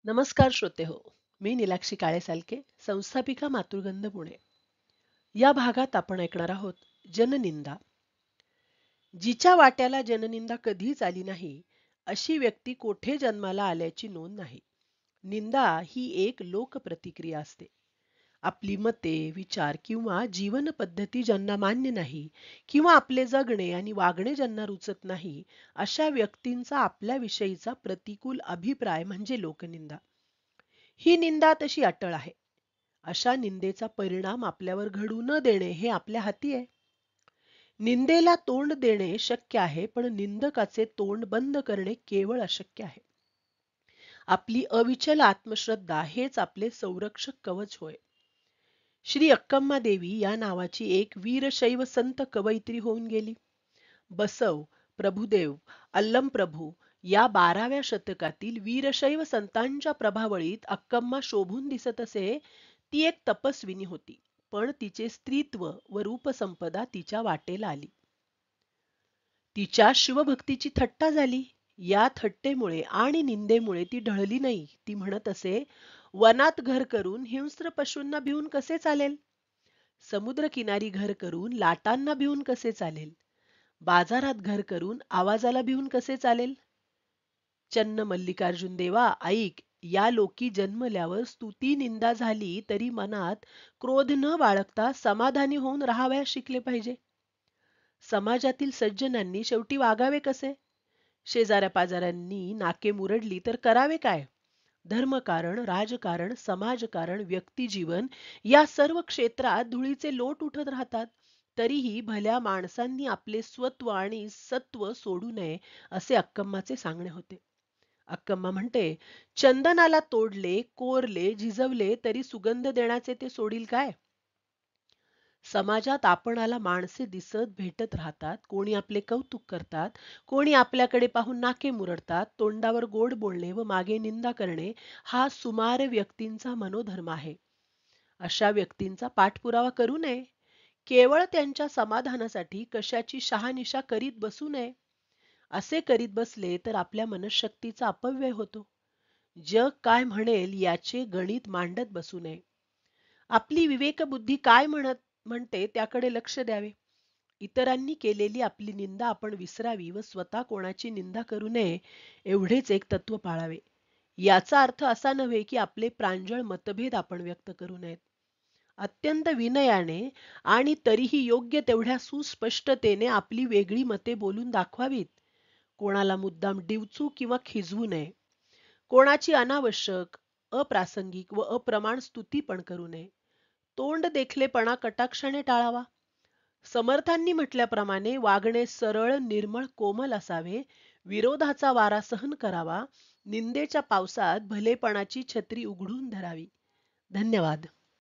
नमस्कार श्रोते हो. मी नीलाक्षी काळेसालके, संस्थापिका मातृगंध पुणे. या भागात आपण ऐकणार आहोत जननिंदा. जिच्या वाट्याला जननिंदा कधीच आली नाही, अशी व्यक्ती कोठे जन्माला आल्याची नोंद नाही. निंदा ही एक लोकप्रतिक्रिया असते. आपली मते, विचार किंवा जीवन पद्धती ज्यांना मान्य नाही किंवा आपले जगणे आणि वागणे ज्यांना रुचत नाही, अशा व्यक्तींचा आपल्याविषयीचा प्रतिकूल अभिप्राय म्हणजे लोकनिंदा. ही निंदा तशी अटळ आहे. अशा निंदेचा परिणाम आपल्यावर घडू न देणे हे आपल्या हाती आहे. निंदेला तोंड देणे शक्य आहे, पण निंदकाचे तोंड बंद करणे केवळ अशक्य आहे. आपली अविचल आत्मश्रद्धा हेच आपले संरक्षक कवच होय. श्री अक्कम्मा देवी या नावाची एक वीरशैव संत कवयित्री होऊन गेली. बसव, प्रभुदेव, अल्लमप्रभू या 12व्या शतकातील वीरशैव संतांच्या प्रभावळीत अक्कम्मा शोभून दिसत असे. ती एक तपस्विनी होती, पण तिचे स्त्रीत्व व रूपसंपदा तिच्या वाटेला आली. तिच्या शिवभक्तीची थट्टा झाली. या थट्टेमुळे आणि निंदेमुळे ती ढळली नाही. ती म्हणत असे, वनात घर करून हिंस्र पशूंना भिवून कसे चालेल? समुद्रकिनारी घर करून लाटांना भिवून कसे चालेल? बाजारात घर करून आवाजाला भिवून कसे चालेल? चन्न मल्लिकार्जुन देवा ऐक, या लोकी जन्मल्यावर स्तुती निंदा झाली तरी मनात क्रोध न बाळगता समाधानी होऊन राहावयास शिकले पाहिजे. समाजातील सज्जनांनी शेवटी वागावे कसे? शेजाऱ्या पाजाऱ्यांनी नाके मुरडली तर करावे काय? धर्मकारण, राजकारण, समाजकारण, व्यक्तिजीवन या सर्व क्षेत्रात धुळीचे लोट उठत राहतात. तरीही भल्या माणसांनी आपले स्वत्व आणि सत्व सोडू नये, असे अक्कम्माचे सांगणे होते. अक्कम्मा म्हणते, चंदनाला तोडले, कोरले, झिजवले तरी सुगंध देण्याचे ते सोडील काय? समाजात आपणाला माणसे दिसत भेटत राहतात. कोणी आपले कौतुक करतात, कोणी आपल्याकडे पाहून नाके मुरडतात. तोंडावर गोड बोलणे व मागे निंदा करणे हा सुमार व्यक्तींचा मनोधर्म आहे. अशा व्यक्तींचा पाठपुरावा करू नये. केवळ त्यांच्या समाधानासाठी कशाची शहानिशा करीत बसू नये. असे करीत बसले तर आपल्या मनःशक्तीचा अपव्यय होतो. जग काय म्हणेल याचे गणित मांडत बसू नये. आपली विवेकबुद्धी काय म्हणते त्याकडे लक्ष द्यावे. इतरांनी केलेली आपली निंदा आपण विसरावी व स्वतः कोणाची निंदा करू नये, एवढेच एक तत्व पाळावे. याचा अर्थ असा नव्हे की आपले प्रांजळ मतभेद आपण व्यक्त करू नयेत. अत्यंत विनयाने आणि तरीही योग्य तेवढ्या सुस्पष्टतेने आपली वेगळी मते बोलून दाखवावीत. कोणाला मुद्दाम डिवचू किंवा खिजवू नये. कोणाची अनावश्यक, अप्रासंगिक व अप्रमाण स्तुती पण करू नये. तोंड देखलेपणा कटाक्षाने टाळावा. समर्थांनी म्हटल्याप्रमाणे वागणे सरळ, निर्मळ, कोमल असावे. विरोधाचा वारा सहन करावा. निंदेच्या पावसात भलेपणाची छत्री उघडून धरावी. धन्यवाद.